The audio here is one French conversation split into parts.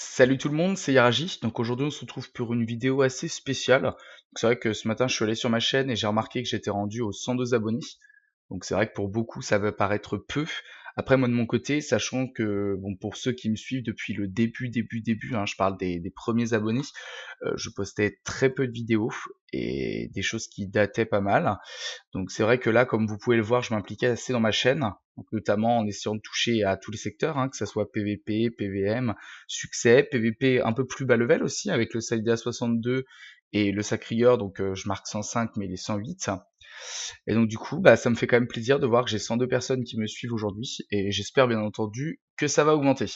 Salut tout le monde, c'est Yaraji. Donc aujourd'hui on se retrouve pour une vidéo assez spéciale. Donc c'est vrai que ce matin je suis allé sur ma chaîne et j'ai remarqué que j'étais rendu aux 102 abonnés. Donc c'est vrai que pour beaucoup ça va paraître peu. Après moi de mon côté, sachant que bon pour ceux qui me suivent depuis le début, hein, je parle des premiers abonnés, je postais très peu de vidéos et des choses qui dataient pas mal. Donc c'est vrai que là, comme vous pouvez le voir, je m'impliquais assez dans ma chaîne, donc notamment en essayant de toucher à tous les secteurs, hein, que ça soit PVP, PVM, succès, PVP un peu plus bas level aussi, avec le Saïda 62 et le Sacrieur, donc je marque 105 mais il est 108. Et donc du coup, bah, ça me fait quand même plaisir de voir que j'ai 102 personnes qui me suivent aujourd'hui, et j'espère bien entendu que ça va augmenter.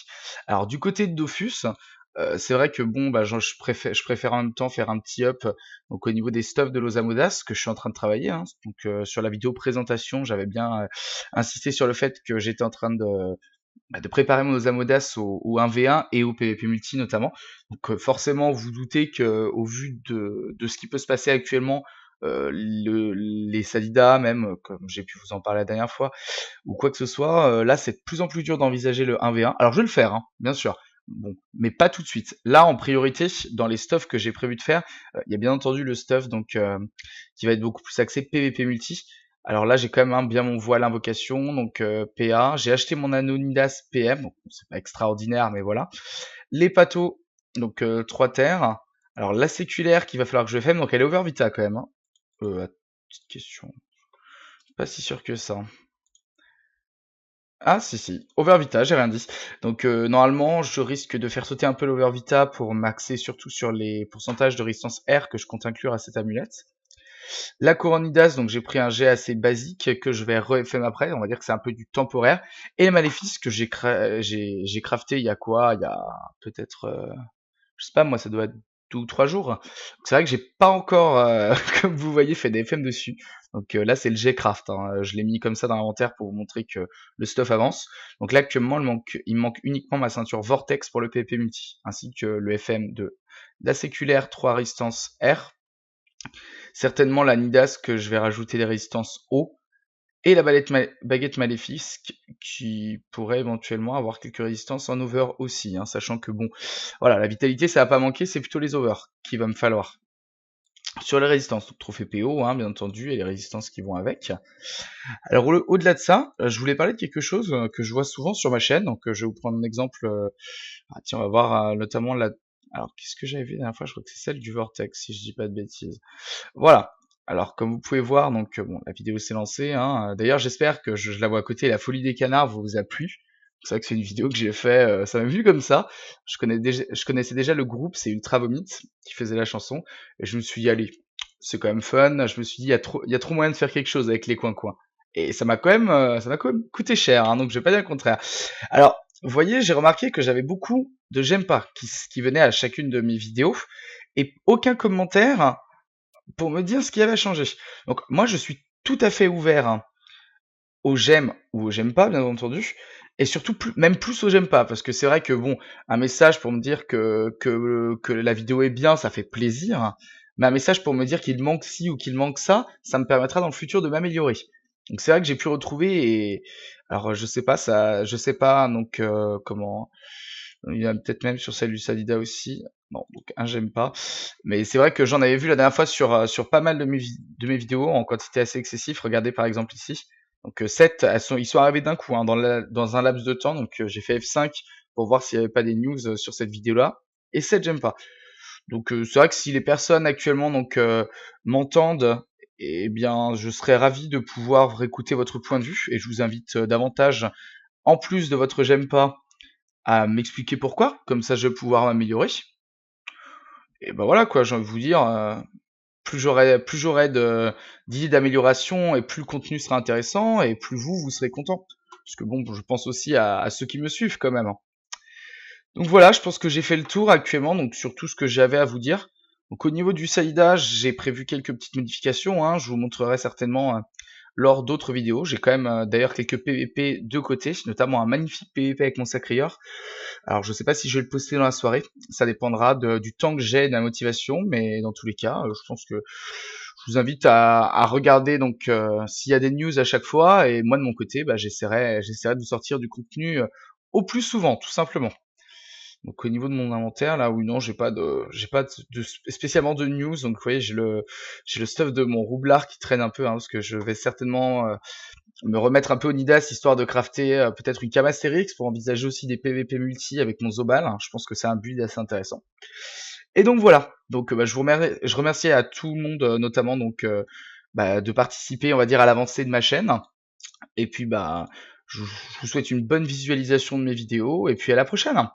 Alors du côté de Dofus, c'est vrai que bon, bah, je préfère en même temps faire un petit up donc au niveau des stuffs de l'Osamodas que je suis en train de travailler. Hein. Donc sur la vidéo présentation, j'avais bien insisté sur le fait que j'étais en train de préparer mon Osamodas au 1v1 et au PvP multi notamment. Donc forcément, vous doutez que au vu de ce qui peut se passer actuellement, les Salidas même, comme j'ai pu vous en parler la dernière fois, ou quoi que ce soit, là c'est de plus en plus dur d'envisager le 1v1. Alors je vais le faire, hein, bien sûr. Bon, mais pas tout de suite. Là, en priorité, dans les stuffs que j'ai prévu de faire, il y a bien entendu le stuff donc qui va être beaucoup plus axé PvP multi. Alors là, j'ai quand même bien mon voile invocation, donc PA. J'ai acheté mon Anonidas PM, donc c'est pas extraordinaire, mais voilà. Les patos, donc 3 terres. Alors la séculaire qu'il va falloir que je fasse, donc elle est over vita quand même. Hein. Petite question. Pas si sûr que ça. Ah si si, Overvita, j'ai rien dit. Donc normalement, je risque de faire sauter un peu l'Overvita pour m'axer surtout sur les pourcentages de résistance R que je compte inclure à cette amulette. La Coronidas, donc j'ai pris un jet assez basique que je vais refm après, on va dire que c'est un peu du temporaire. Et le Maléfice que j'ai crafté il y a quoi? Il y a peut-être je sais pas moi, ça doit être 2 ou 3 jours. C'est vrai que j'ai pas encore, comme vous voyez, fait des FM dessus. Donc là, c'est le G-Craft. Hein. Je l'ai mis comme ça dans l'inventaire pour vous montrer que le stuff avance. Donc là, actuellement, il me manque uniquement ma ceinture Vortex pour le PvP multi, ainsi que le FM de la séculaire 3 résistance R. Certainement la Nidas que je vais rajouter les résistances O. Et la baguette maléfique qui pourrait éventuellement avoir quelques résistances en over aussi, hein, sachant que bon, voilà, la vitalité ça va pas manquer, c'est plutôt les over qu'il va me falloir. Sur les résistances, donc trophée PO, hein, bien entendu, et les résistances qui vont avec. Alors au-delà de ça, je voulais parler de quelque chose que je vois souvent sur ma chaîne, donc je vais vous prendre un exemple. Tiens, on va voir notamment la... Alors qu'est-ce que j'avais vu la dernière fois? Je crois que c'est celle du Vortex, si je dis pas de bêtises. Voilà. Alors, comme vous pouvez voir, donc bon, la vidéo s'est lancée. Hein. D'ailleurs, j'espère que je la vois à côté. La folie des canards vous a plu. C'est vrai que c'est une vidéo que j'ai fait. Ça m'a vu comme ça. Je connaissais déjà le groupe, c'est Ultra Vomit qui faisait la chanson, et je me suis dit allez, c'est quand même fun. Je me suis dit il y a trop moyen de faire quelque chose avec les coins-coins. Et ça m'a quand même coûté cher. Hein, donc je vais pas dire le contraire. Alors, vous voyez, j'ai remarqué que j'avais beaucoup de j'aime pas qui venaient à chacune de mes vidéos, et aucun commentaire pour me dire ce qui avait changé. Donc moi je suis tout à fait ouvert hein, aux j'aime ou aux j'aime pas bien entendu, et surtout même plus aux j'aime pas, parce que c'est vrai que bon, un message pour me dire que la vidéo est bien, ça fait plaisir, mais un message pour me dire qu'il manque ci ou qu'il manque ça, ça me permettra dans le futur de m'améliorer. Donc c'est vrai que j'ai pu retrouver et alors je sais pas donc comment il y en a peut-être même sur celle du Salida aussi. Bon, donc un j'aime pas. Mais c'est vrai que j'en avais vu la dernière fois sur pas mal de mes vidéos en quantité assez excessive. Regardez par exemple ici. Donc 7, ils sont arrivés d'un coup hein, dans un laps de temps. Donc j'ai fait F5 pour voir s'il n'y avait pas des news sur cette vidéo-là. Et 7 j'aime pas. Donc c'est vrai que si les personnes actuellement donc m'entendent, eh bien je serais ravi de pouvoir réécouter votre point de vue. Et je vous invite davantage, en plus de votre j'aime pas, à m'expliquer pourquoi, comme ça je vais pouvoir m'améliorer. Et ben voilà quoi, j'ai envie de vous dire, plus j'aurai d'idées d'amélioration et plus le contenu sera intéressant et plus vous serez content. Parce que bon, je pense aussi à ceux qui me suivent quand même. Hein. Donc voilà, je pense que j'ai fait le tour actuellement, donc sur tout ce que j'avais à vous dire. Donc au niveau du Saïda, j'ai prévu quelques petites modifications, hein, je vous montrerai certainement lors d'autres vidéos. J'ai quand même d'ailleurs quelques PVP de côté, notamment un magnifique PVP avec mon Sacrieur. Alors je sais pas si je vais le poster dans la soirée, ça dépendra du temps que j'ai, de la motivation, mais dans tous les cas, je pense que je vous invite à regarder donc s'il y a des news à chaque fois, et moi de mon côté, bah, j'essaierai de vous sortir du contenu au plus souvent, tout simplement. Donc au niveau de mon inventaire, là, oui, non, j'ai pas de spécialement de news. Donc vous voyez, j'ai le stuff de mon roublard qui traîne un peu, hein, parce que je vais certainement me remettre un peu au Nidas, histoire de crafter peut-être une cam Astérix, pour envisager aussi des PVP multi avec mon Zobal, hein. Je pense que c'est un build assez intéressant. Et donc voilà, donc je remercie à tout le monde, notamment donc de participer, on va dire, à l'avancée de ma chaîne. Et puis je vous souhaite une bonne visualisation de mes vidéos, et puis à la prochaine.